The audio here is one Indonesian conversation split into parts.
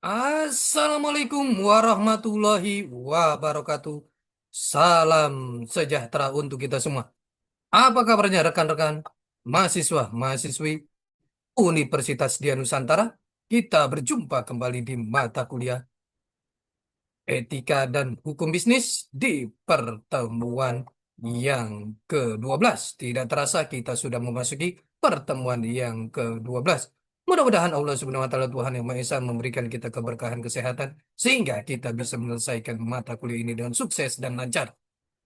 Assalamualaikum warahmatullahi wabarakatuh. Salam sejahtera untuk kita semua. Apa kabarnya rekan-rekan mahasiswa, mahasiswi Universitas Dian Nusantara? Kita berjumpa kembali di mata kuliah Etika dan Hukum Bisnis di pertemuan yang ke-12. Tidak terasa kita sudah memasuki pertemuan yang ke-12. Mudah-mudahan Allah Subhanahu wa taala Tuhan Yang Maha Esa memberikan kita keberkahan kesehatan sehingga kita bisa menyelesaikan mata kuliah ini dengan sukses dan lancar.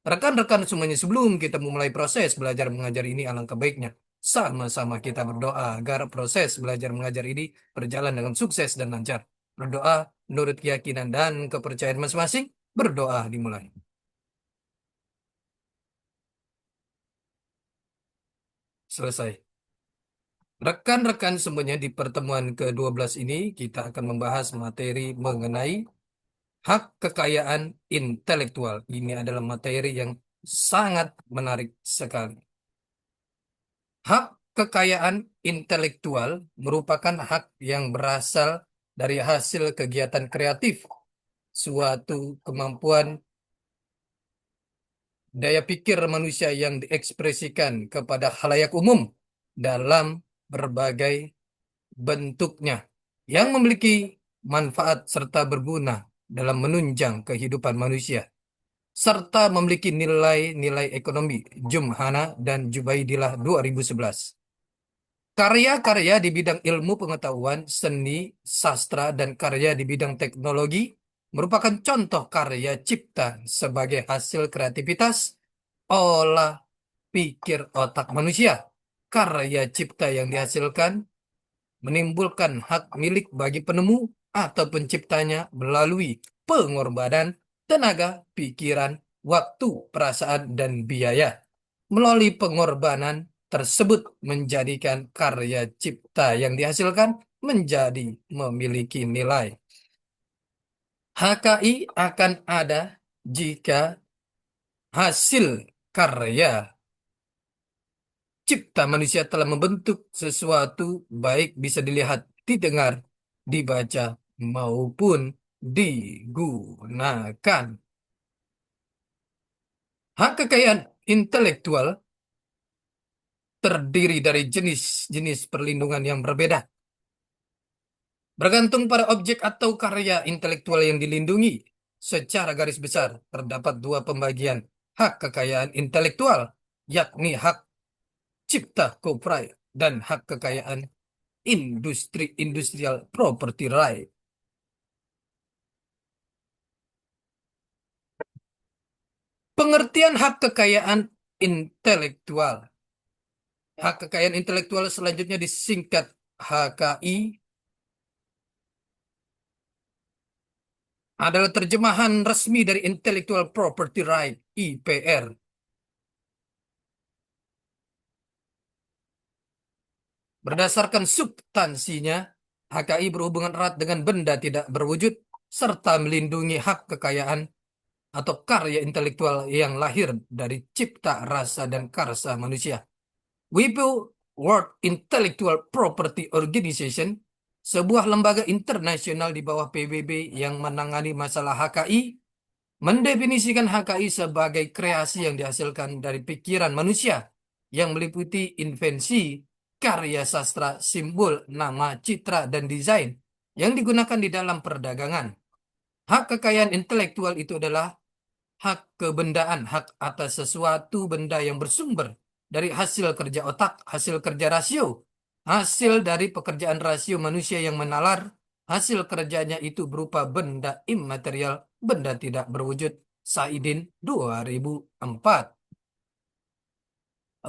Rekan-rekan semuanya, sebelum kita memulai proses belajar mengajar ini, alangkah baiknya sama-sama kita berdoa agar proses belajar mengajar ini berjalan dengan sukses dan lancar. Berdoa menurut keyakinan dan kepercayaan masing-masing. Berdoa dimulai. Selesai. Rekan-rekan semuanya, di pertemuan ke-12 ini kita akan membahas materi mengenai hak kekayaan intelektual. Ini adalah materi yang sangat menarik sekali. Hak kekayaan intelektual merupakan hak yang berasal dari hasil kegiatan kreatif, suatu kemampuan daya pikir manusia yang diekspresikan kepada khalayak umum dalam berbagai bentuknya, yang memiliki manfaat serta berguna dalam menunjang kehidupan manusia, serta memiliki nilai-nilai ekonomi. Jumhana dan Jubaidillah 2011. Karya-karya di bidang ilmu pengetahuan, seni, sastra, dan karya di bidang teknologi merupakan contoh karya cipta sebagai hasil kreativitas olah pikir otak manusia. Karya cipta yang dihasilkan menimbulkan hak milik bagi penemu atau penciptanya melalui pengorbanan tenaga, pikiran, waktu, perasaan, dan biaya. Melalui pengorbanan tersebut menjadikan karya cipta yang dihasilkan menjadi memiliki nilai. HKI akan ada jika hasil karya cipta manusia telah membentuk sesuatu, baik bisa dilihat, didengar, dibaca, maupun digunakan. Hak kekayaan intelektual terdiri dari jenis-jenis perlindungan yang berbeda. Bergantung pada objek atau karya intelektual yang dilindungi, secara garis besar terdapat dua pembagian hak kekayaan intelektual, yakni hak cipta copyright dan hak kekayaan industrial property right. Pengertian hak kekayaan intelektual. Hak kekayaan intelektual selanjutnya disingkat HKI, adalah terjemahan resmi dari Intellectual Property Right, IPR. Berdasarkan substansinya, HKI berhubungan erat dengan benda tidak berwujud serta melindungi hak kekayaan atau karya intelektual yang lahir dari cipta rasa dan karsa manusia. WIPO, World Intellectual Property Organization, sebuah lembaga internasional di bawah PBB yang menangani masalah HKI, mendefinisikan HKI sebagai kreasi yang dihasilkan dari pikiran manusia yang meliputi invensi, karya sastra, simbol, nama, citra, dan desain yang digunakan di dalam perdagangan. Hak kekayaan intelektual itu adalah hak kebendaan, hak atas sesuatu benda yang bersumber dari hasil kerja otak, hasil kerja rasio, hasil dari pekerjaan rasio manusia yang menalar, hasil kerjanya itu berupa benda imaterial Benda Tidak Berwujud, Saidin 2004.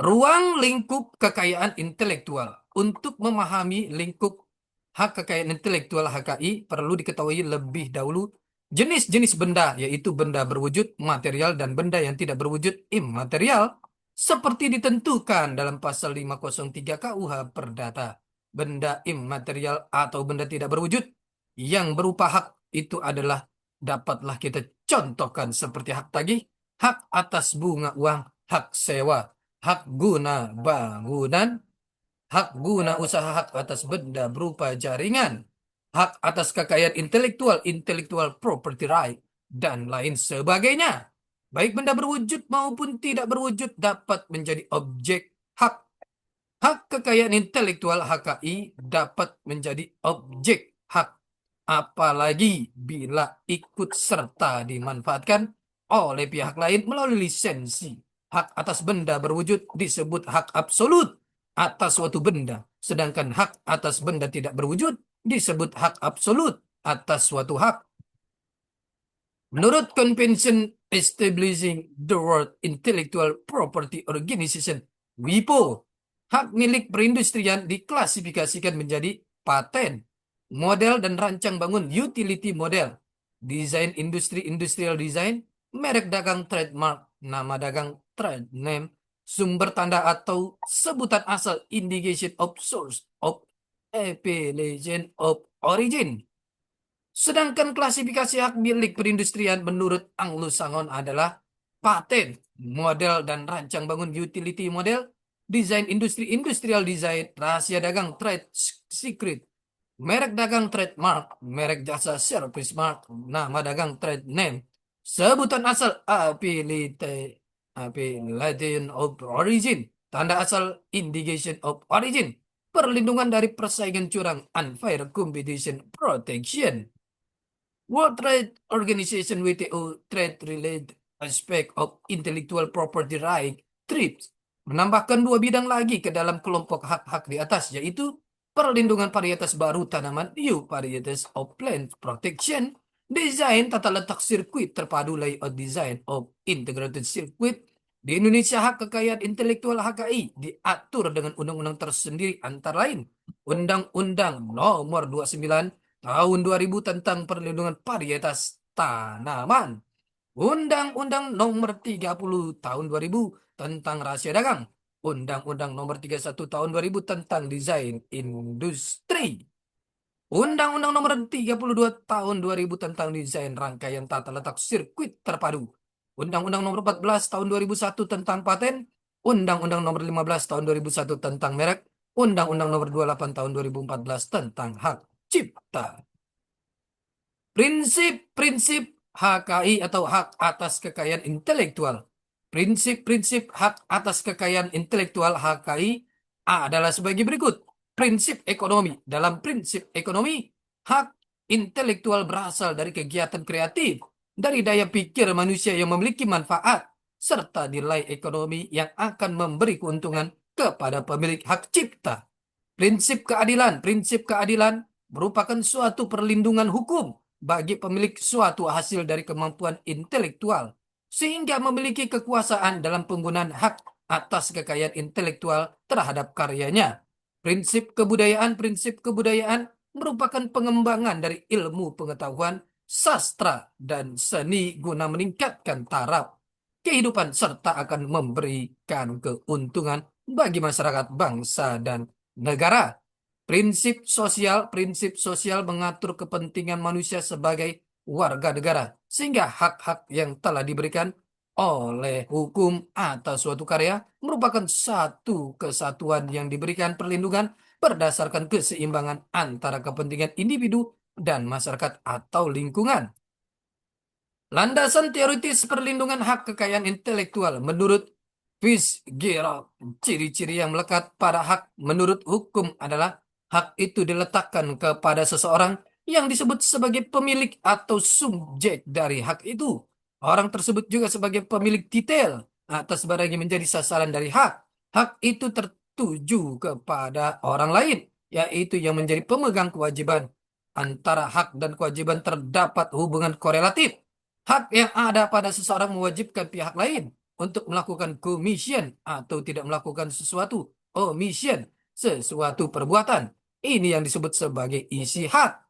Ruang lingkup kekayaan intelektual. Untuk memahami lingkup hak kekayaan intelektual HKI, perlu diketahui lebih dahulu jenis-jenis benda, yaitu benda berwujud material dan benda yang tidak berwujud immaterial, seperti ditentukan dalam pasal 503 KUH Perdata. Benda immaterial atau benda tidak berwujud yang berupa hak itu adalah dapatlah kita contohkan seperti hak tagih, hak atas bunga uang, hak sewa, hak guna bangunan, hak guna usaha, hak atas benda berupa jaringan, hak atas kekayaan intelektual, intellectual property right, dan lain sebagainya. Baik benda berwujud maupun tidak berwujud dapat menjadi objek hak. Hak kekayaan intelektual HKI dapat menjadi objek hak, apalagi bila ikut serta dimanfaatkan oleh pihak lain melalui lisensi. Hak atas benda berwujud disebut hak absolut atas suatu benda, sedangkan hak atas benda tidak berwujud disebut hak absolut atas suatu hak. Menurut Convention Establishing the World Intellectual Property Organization, WIPO, hak milik perindustrian diklasifikasikan menjadi paten, model dan rancang bangun utility model, desain industri industrial design, merek dagang trademark, nama dagang trade name, sumber tanda atau sebutan asal indication of source of appellation of origin. Sedangkan klasifikasi hak milik perindustrian menurut Anglo-Saxon adalah paten, model dan rancang bangun utility model, desain industri industrial design, rahasia dagang trade secret, merek dagang trademark, merek jasa service mark, nama dagang trade name, sebutan asal appellation of origin, tanda asal indication of origin, perlindungan dari persaingan curang, unfair competition protection. World Trade Organization WTO Trade-Related Aspect of Intellectual Property Right TRIPS menambahkan dua bidang lagi ke dalam kelompok hak-hak di atas, yaitu perlindungan varietas baru tanaman, new varieties of plant protection, desain tata letak sirkuit terpadu layout design of integrated circuit. Di Indonesia, hak kekayaan intelektual HKI diatur dengan undang-undang tersendiri antara lain Undang-Undang Nomor 29 Tahun 2000 tentang perlindungan varietas tanaman. Undang-Undang Nomor 30 Tahun 2000 tentang rahasia dagang. Undang-Undang Nomor 31 Tahun 2000 tentang desain industri. Undang-Undang Nomor 32 Tahun 2000 tentang desain rangkaian tata letak sirkuit terpadu. Undang-Undang Nomor 14 Tahun 2001 tentang paten. Undang-Undang Nomor 15 Tahun 2001 tentang merek. Undang-Undang Nomor 28 Tahun 2014 tentang hak cipta. Prinsip-prinsip HKI atau hak atas kekayaan intelektual. Prinsip-prinsip hak atas kekayaan intelektual HKI adalah sebagai berikut. Prinsip ekonomi. Dalam prinsip ekonomi, hak intelektual berasal dari kegiatan kreatif, dari daya pikir manusia yang memiliki manfaat, serta nilai ekonomi yang akan memberi keuntungan kepada pemilik hak cipta. Prinsip keadilan merupakan suatu perlindungan hukum bagi pemilik suatu hasil dari kemampuan intelektual, sehingga memiliki kekuasaan dalam penggunaan hak atas kekayaan intelektual terhadap karyanya. Prinsip kebudayaan merupakan pengembangan dari ilmu pengetahuan, sastra, dan seni guna meningkatkan taraf kehidupan serta akan memberikan keuntungan bagi masyarakat, bangsa, dan negara. Prinsip sosial mengatur kepentingan manusia sebagai warga negara, sehingga hak-hak yang telah diberikan oleh hukum atas suatu karya merupakan satu kesatuan yang diberikan perlindungan berdasarkan keseimbangan antara kepentingan individu dan masyarakat atau lingkungan. Landasan teoritis perlindungan hak kekayaan intelektual menurut Fitzgerald, ciri-ciri yang melekat pada hak menurut hukum adalah hak itu diletakkan kepada seseorang yang disebut sebagai pemilik atau subjek dari hak itu. Orang tersebut juga sebagai pemilik titel atas barang yang menjadi sasaran dari hak. Hak itu tertuju kepada orang lain, yaitu yang menjadi pemegang kewajiban. Antara hak dan kewajiban terdapat hubungan korelatif. Hak yang ada pada seseorang mewajibkan pihak lain untuk melakukan commission atau tidak melakukan sesuatu omission, sesuatu perbuatan. Ini yang disebut sebagai isi hak.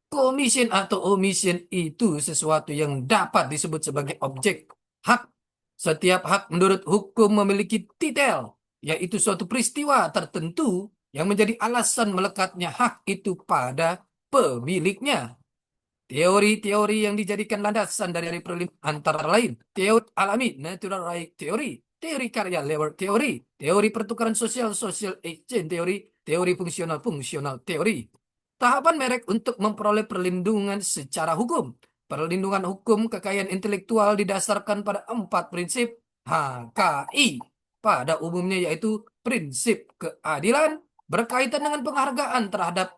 Commission atau omission itu sesuatu yang dapat disebut sebagai objek hak. Setiap hak menurut hukum memiliki titel, yaitu suatu peristiwa tertentu yang menjadi alasan melekatnya hak itu pada pemiliknya. Teori-teori yang dijadikan landasan dari prelim antara lain teori alami natural right theory, teori karya labor theory, teori pertukaran sosial social exchange teori, teori fungsional fungsional teori. Tahapan merek untuk memperoleh perlindungan secara hukum. Perlindungan hukum kekayaan intelektual didasarkan pada 4 prinsip HKI. Pada umumnya yaitu prinsip keadilan berkaitan dengan penghargaan terhadap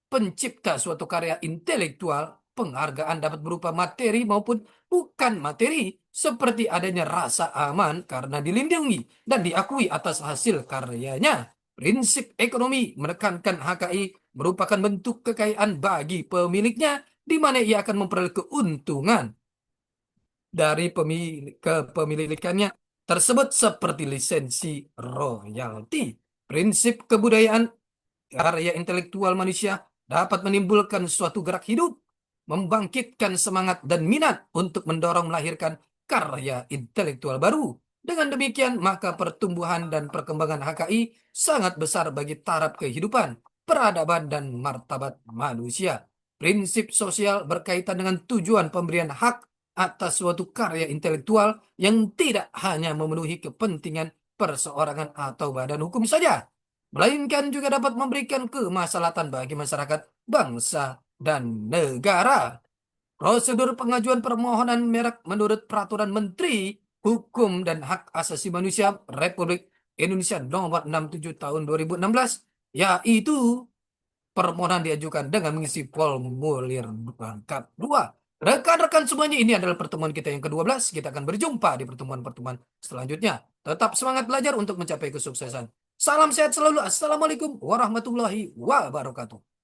pencipta suatu karya intelektual. Penghargaan dapat berupa materi maupun bukan materi, seperti adanya rasa aman karena dilindungi dan diakui atas hasil karyanya. Prinsip ekonomi menekankan HKI merupakan bentuk kekayaan bagi pemiliknya, di mana ia akan memperoleh keuntungan dari kepemilikannya tersebut seperti lisensi royalti. Prinsip kebudayaan karya intelektual manusia dapat menimbulkan suatu gerak hidup, membangkitkan semangat dan minat untuk mendorong melahirkan karya intelektual baru. Dengan demikian, maka pertumbuhan dan perkembangan HKI sangat besar bagi taraf kehidupan, peradaban, dan martabat manusia. Prinsip sosial berkaitan dengan tujuan pemberian hak atas suatu karya intelektual yang tidak hanya memenuhi kepentingan perseorangan atau badan hukum saja, melainkan juga dapat memberikan kemaslahatan bagi masyarakat, bangsa, dan negara. Prosedur pengajuan permohonan merek menurut Peraturan Menteri Hukum dan Hak Asasi Manusia Republik Indonesia Nomor 67 Tahun 2016, yaitu permohonan diajukan dengan mengisi formulir lengkap 2. Rekan-rekan semuanya, ini adalah pertemuan kita yang ke-12. Kita akan berjumpa di pertemuan-pertemuan selanjutnya. Tetap semangat belajar untuk mencapai kesuksesan. Salam sehat selalu. Assalamualaikum warahmatullahi wabarakatuh.